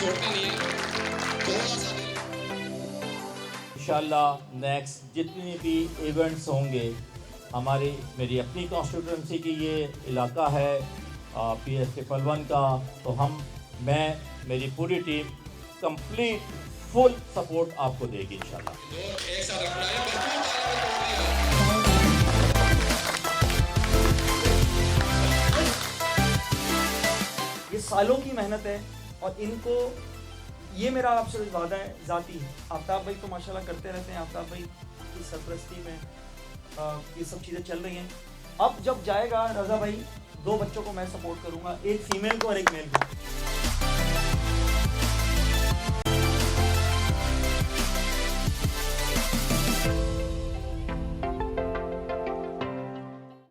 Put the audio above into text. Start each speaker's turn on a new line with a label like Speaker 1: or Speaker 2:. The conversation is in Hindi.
Speaker 1: छोड़ना नहीं है, थोड़ा सा
Speaker 2: इंशाल्लाह नेक्स्ट जितने भी इवेंट्स होंगे मेरी अपनी कॉन्स्टिट्यूंसी की ये इलाका है PSK पलवन का, तो मैं मेरी पूरी टीम कंप्लीट फुल सपोर्ट आपको देगी इंशाल्लाह।
Speaker 1: एक साथ रखना है, भरपूर तालियां
Speaker 3: ये सालों की मेहनत है और इनको ये मेरा आपसे वादा है ज़ाती। आफ्ताब भाई तो माशाल्लाह करते रहते हैं, आफ्ताब भाई की सरपरस्ती में ये सब चीज़ें चल रही हैं। अब जब जाएगा रज़ा भाई, 2 बच्चों को मैं सपोर्ट करूँगा, एक फीमेल को और एक मेल को।